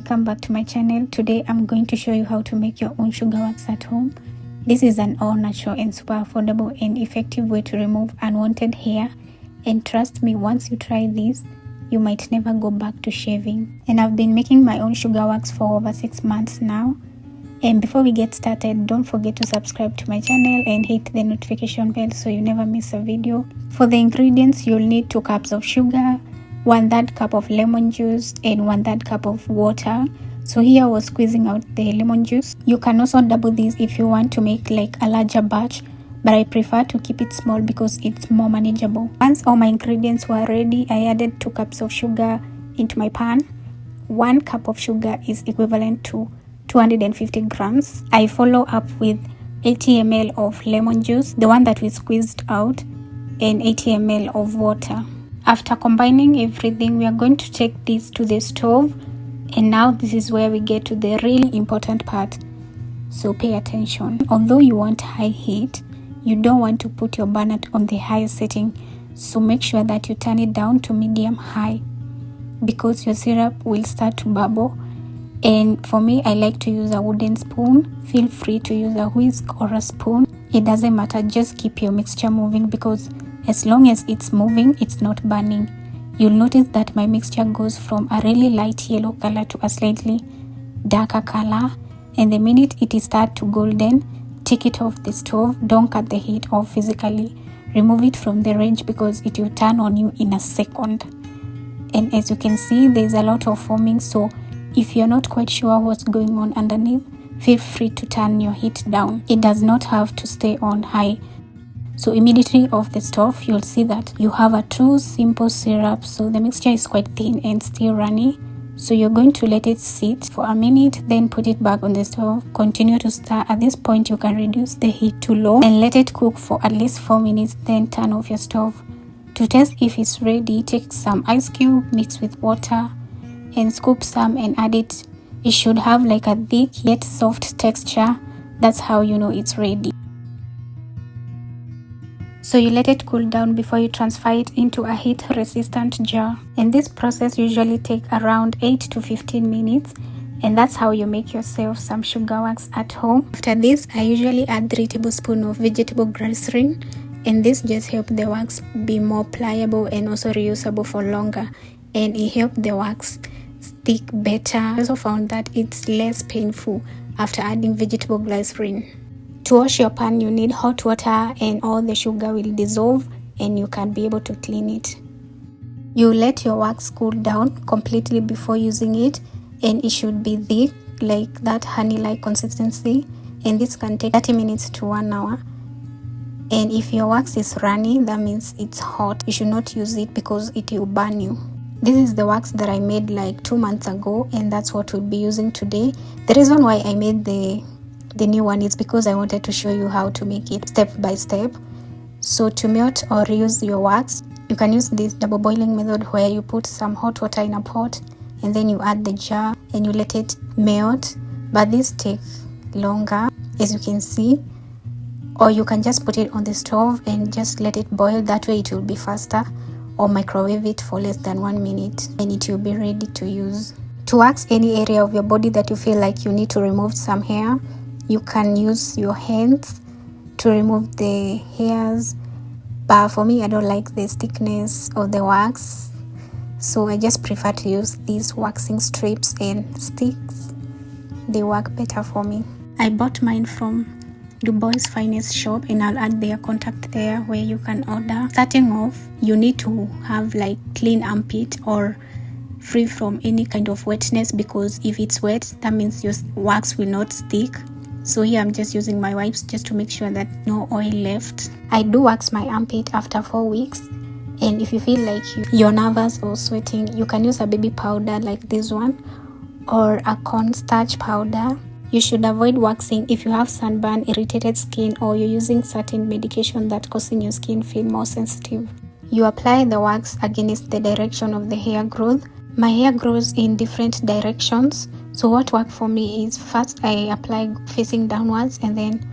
welcome back to my channel. Today I'm going to show you how to make your own sugar wax at home. This is an all natural and super affordable and effective way to remove unwanted hair, and trust me, once you try this you might never go back to shaving. And I've been making my own sugar wax for over 6 months now. And before we get started, don't forget to subscribe to my channel and hit the notification bell so you never miss a video. For the ingredients, you'll need 2 cups of sugar, 1/3 cup of lemon juice, and 1/3 cup of water. So here I was squeezing out the lemon juice. You can also double this if you want to make like a larger batch, but I prefer to keep it small because it's more manageable. Once all my ingredients were ready, I added 2 cups of sugar into my pan. 1 cup of sugar is equivalent to 250 grams. I follow up with 80 ml of lemon juice, the one that we squeezed out, and 80 ml of water. After combining everything, we are going to take this to the stove, and now this is where we get to the really important part, so pay attention. Although you want high heat, you don't want to put your burner on the highest setting, so make sure that you turn it down to medium high because your syrup will start to bubble. And for me, I like to use a wooden spoon. Feel free to use a whisk or a spoon, it doesn't matter, just keep your mixture moving because as long as it's moving, it's not burning. You'll notice that my mixture goes from a really light yellow color to a slightly darker color, and the minute it starts to golden, take it off the stove. Don't cut the heat off physically, remove it from the range because it will turn on you in a second. And as you can see, there's a lot of foaming, so if you're not quite sure what's going on underneath, feel free to turn your heat down. It does not have to stay on high. So immediately off the stove, you'll see that you have a true simple syrup. So the mixture is quite thin and still runny. So you're going to let it sit for a minute, then put it back on the stove. Continue to stir. At this point, you can reduce the heat to low and let it cook for at least 4 minutes, then turn off your stove. To test if it's ready, take some ice cube, mix with water, and scoop some and add it. It should have like a thick yet soft texture. That's how you know it's ready. So you let it cool down before you transfer it into a heat-resistant jar. And this process usually takes around 8 to 15 minutes. And that's how you make yourself some sugar wax at home. After this, I usually add 3 tablespoons of vegetable glycerin. And this just helps the wax be more pliable and also reusable for longer. And it helps the wax stick better. I also found that it's less painful after adding vegetable glycerin. To wash your pan, you need hot water and all the sugar will dissolve and you can be able to clean it. You let your wax cool down completely before using it, and it should be thick, like that honey-like consistency, and this can take 30 minutes to 1 hour. And if your wax is runny, that means it's hot. You should not use it because it will burn you. This is the wax that I made like 2 months ago, and that's what we'll be using today. The reason why I made the new one is because I wanted to show you how to make it step by step. So to melt or reuse your wax, you can use this double boiling method where you put some hot water in a pot and then you add the jar and you let it melt, but this takes longer, as you can see. Or you can just put it on the stove and just let it boil, that way it will be faster, or microwave it for less than 1 minute and it will be ready to use. To wax any area of your body that you feel like you need to remove some hair, you can use your hands to remove the hairs, but for me, I don't like the thickness of the wax, so I just prefer to use these waxing strips and sticks. They work better for me. I bought mine from Dubois Finest Shop, and I'll add their contact there where you can order. Starting off, you need to have like clean armpit or free from any kind of wetness, because if it's wet, that means your wax will not stick. So here I'm just using my wipes just to make sure that no oil left. I do wax my armpit after 4 weeks, and if you feel like you're nervous or sweating, you can use a baby powder like this one or a cornstarch powder. You should avoid waxing if you have sunburn, irritated skin, or you're using certain medication that causing your skin feel more sensitive. You apply the wax against the direction of the hair growth. My hair grows in different directions, so what worked for me is first I apply facing downwards and then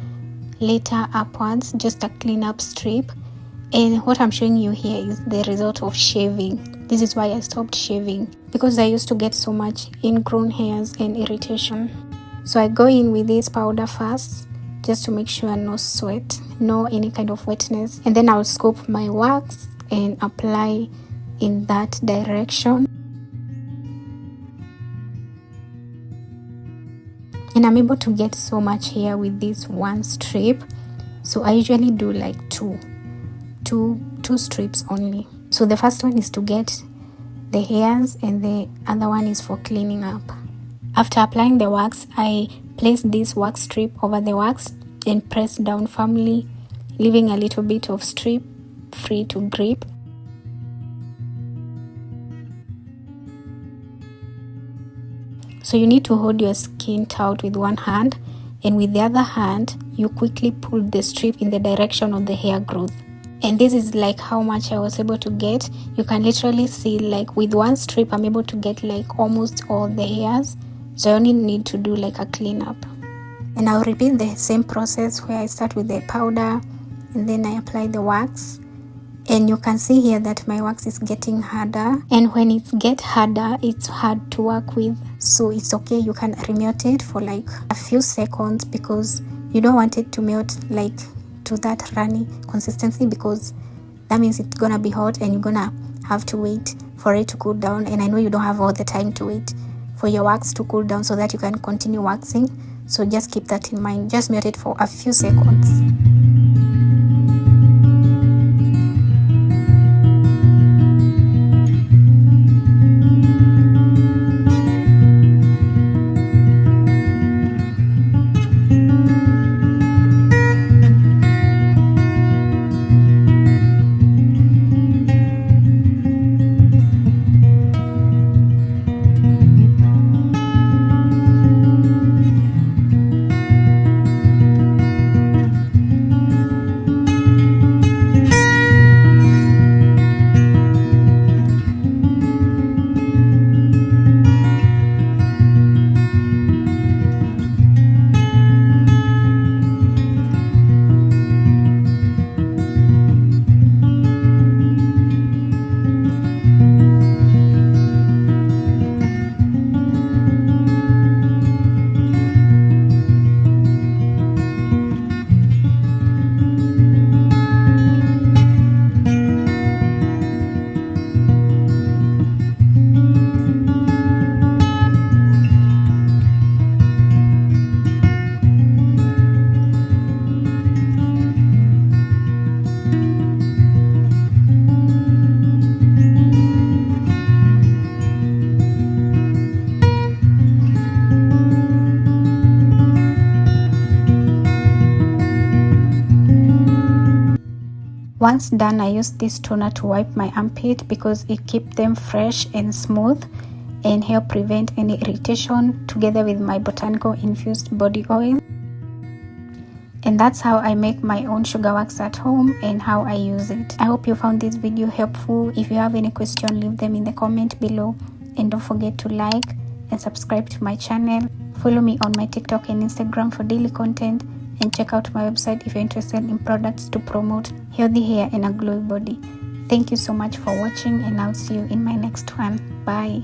later upwards, just a clean up strip. And what I'm showing you here is the result of shaving. This is why I stopped shaving, because I used to get so much ingrown hairs and irritation. So I go in with this powder first, just to make sure no sweat, no any kind of wetness, and then I'll scoop my wax and apply in that direction. And I'm able to get so much hair with this one strip, so I usually do like two strips only. So the first one is to get the hairs and the other one is for cleaning up. After applying the wax, I place this wax strip over the wax and press down firmly, leaving a little bit of strip free to grip. So you need to hold your skin taut with one hand, and with the other hand you quickly pull the strip in the direction of the hair growth. And this is like how much I was able to get. You can literally see, like with one strip I'm able to get like almost all the hairs. So I only need to do like a cleanup. And I'll repeat the same process where I start with the powder and then I apply the wax. And you can see here that my wax is getting harder, and when it gets harder it's hard to work with, so it's okay, you can remelt it for like a few seconds, because you don't want it to melt like to that runny consistency, because that means it's gonna be hot and you're gonna have to wait for it to cool down. And I know you don't have all the time to wait for your wax to cool down so that you can continue waxing, so just keep that in mind. Just melt it for a few seconds. Once done, I use this toner to wipe my armpit because it keeps them fresh and smooth and help prevent any irritation, together with my botanical infused body oil. And that's how I make my own sugar wax at home and how I use it. I hope you found this video helpful. If you have any question, leave them in the comment below, and don't forget to like and subscribe to my channel. Follow me on my TikTok and Instagram for daily content, and check out my website if you're interested in products to promote healthy hair and a glowy body. Thank you so much for watching, and I'll see you in my next one. Bye.